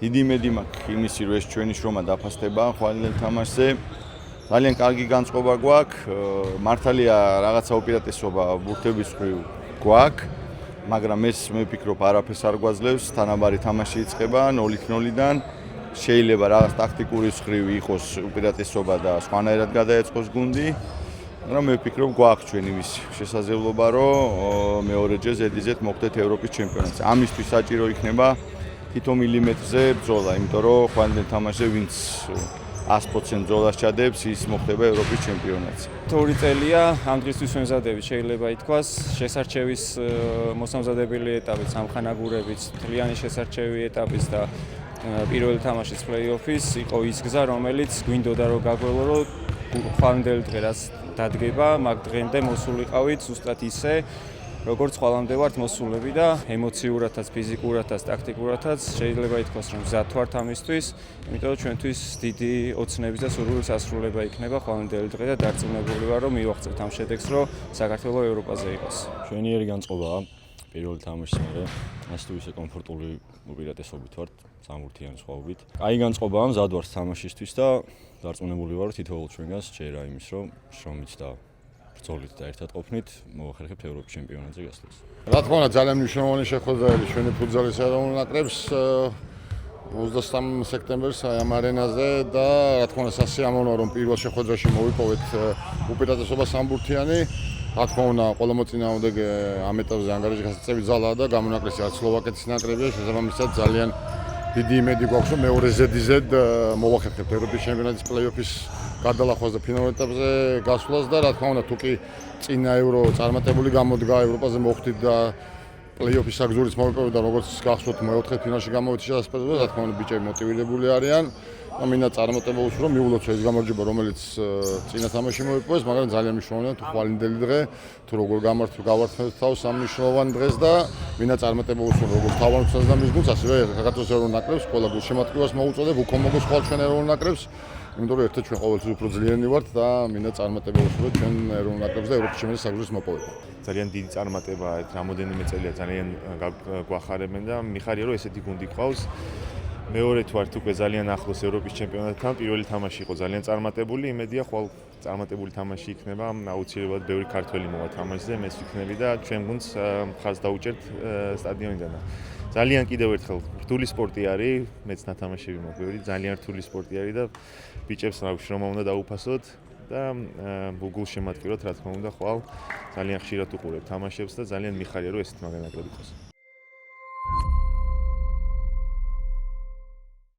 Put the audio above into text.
დიდი იმედი მაქვს იმისი, რომ ეს ჩვენი შრომა დაფასდება ხვალინდელ თამაშზე. ძალიან კარგი განწყობა გვაქვს, მართალია რაღაცა უპირატესობა ბურთების მხრივ გვაქვს, მაგრამ ეს მე ვფიქრობ არაფერს არ გვაძლევს, თანაბარი თამაში იწყება 0-0-დან. შეიძლება რაღაც ტაქტიკური მხრივ იყოს უპირატესობა და სხვანაირად გადაეწყოს გუნდი. მაგრამ მე ვფიქრობ გვაქვს ჩვენ იმის შესაძლებლობა, რომ მეორეჯერ ზედიზედ მოხვდეთ ევროპის ჩემპიონატზე. ამისთვის საჭირო იქნება თითო მილიმეტრზე ბრძოლა, იმიტომ რომ ხვალინდელ თამაშზე ვინც 100% ბრძოლას ჩადებს, ის მოხდება ევროპის ჩემპიონატზე. ორი წელია ამ დღისთვის ვემზადებით, შეიძლება ითქვას, შესარჩევის მოსამზადებელი ეტაპის, სამხანაგურების, თლიანი შესარჩევი ეტაპის და პირველი თამაშის პლეი-ოფის იყო ის გზა, რომელიც გვინდოდა რომ გაგველო, რომ ხვალინდელი დღე რაც დადგება, მაგ დღემდე მოსულიყავით ზუსტად ისე, როგორც ხვალამდე ვართ მოსულები და ემოციურადაც, ფიზიკურადაც, ტაქტიკურადაც შეიძლება ითქვას, რომ მზად ვართ ამისთვის, იმიტომ რომ ჩვენთვის დიდი ოცნების და სურვილის ასრულება იქნება ხვალინდელი დღე და დარწმუნებული ვარ, რომ მივაღწევთ ამ შედეგს, რომ საქართველოს ევროპაზე იყოს. ჩვენიერი განწყობაა პირველი თამაშის მერე, ასე თუ ისე კომფორტული უპირატესობით ვართ, სამურთიანი სხვაობით. კაი განწყობაა, მზად ვართ თამაშისთვის და დარწმუნებული ვარ, რომ თითოეულ ჩვენგანს სჯერა იმის, რომ შრომით და ბრძოლით და ერთად ყოფნით მოვახერხებთ ევროპის ჩემპიონატზე გასვლას. რა თქმა უნდა, ძალიან მნიშვნელოვანი შეხვედრა არის ჩვენი ფუტზალის ეროვნულ ნაკრებს 23 სექტემბერს ამ არენაზე და რა თქმა უნდა, სასიამოვნოა, რომ პირველ შეხვედრაში მოვიპოვეთ უპირატესობა სამბურთიანი. რა თქმა უნდა, ყველა მოწინააღმდეგე ამ ეტაპზე ანგარიში გასაწევი ძალაა და გამონაკლისი რაც სლოვაკეთის ნაკრებია, შესაბამისად ძალიან დიდი იმედი გვაქვს, რომ მეორე ზედიზედ მოვახერხებთ ევროპის ჩემპიონატის პლეი-ოფის გადალახვას და ფინალურ ეტაპზე გასვლას და რა თქმა უნდა, თუ კი წინა ევრო წარმატებული გამოდგა ევროპაზე მოხვდით და პლეი-ოფის საგზურიც მოვიპოვეთ და როგორც გახსოვთ, მეოთხე ფინალში გამოვიდით შესაძლებლად, რა თქმა უნდა, ბიჭები მოტივირებული არიან. და მინდა წარმატება უსვრო, მიულოცო ეს გამარჯვება, რომელიც წინა თამაში მოვიპოვეს, მაგრამ ძალიან მნიშვნელოვანია თუ ხვალინდელი დღე, თუ როგორ გავართმევთ თავს ამ მნიშვნელოვან დღეს და მინდა წარმატება უსვრო, როგორც თავმოწმეს და მის გულს, ასევე საქართველოს ეროვნულ ნაკრებს, ყველა გულშემატკივარს მოუწოდებ, უკო მოგოს ხვალ ჩვენ ეროვნულ ნაკრებს, იმიტომ რომ ერთად ჩვენ ყოველთვის უფრო ძლიერნი ვართ და მინდა წარმატება უსვრო ჩვენ ეროვნულ ნაკრებს და ევროპის ჩემპიონატის საგზურის მოპოვება. ძალიან დიდი წარმატებაა, რამოდენიმე წელია ძალიან გვახარებენ და მიხარია რომ ესეთი გუნდი ყავს. მეორედ ვართ უკვე ძალიან ახლოს ევროპის ჩემპიონატთან, პირველი თამაში იყო ძალიან წარმატებული, იმედია ხვალ წარმატებული თამაში იქნება, აუცილებლად ბევრი ქართველი მოვა თამაშზე, მეც ვიქნები და ჩვენ გუნდს ხაზს დაუჭერთ სტადიონიდან. ძალიან კიდევ ერთხელ რთული სპორტი არის, მეც ნათამაშები მაქვს ბევრი, ძალიან რთული სპორტი არის და ბიჭებს შრომა უნდა დაუფასოთ და გულშემატკივროთ, რა თქმა უნდა, ხვალ ძალიან ხშირად უყურებ თამაშებს და ძალიან მიხარია რომ ესეთ მაგალითად იყოს.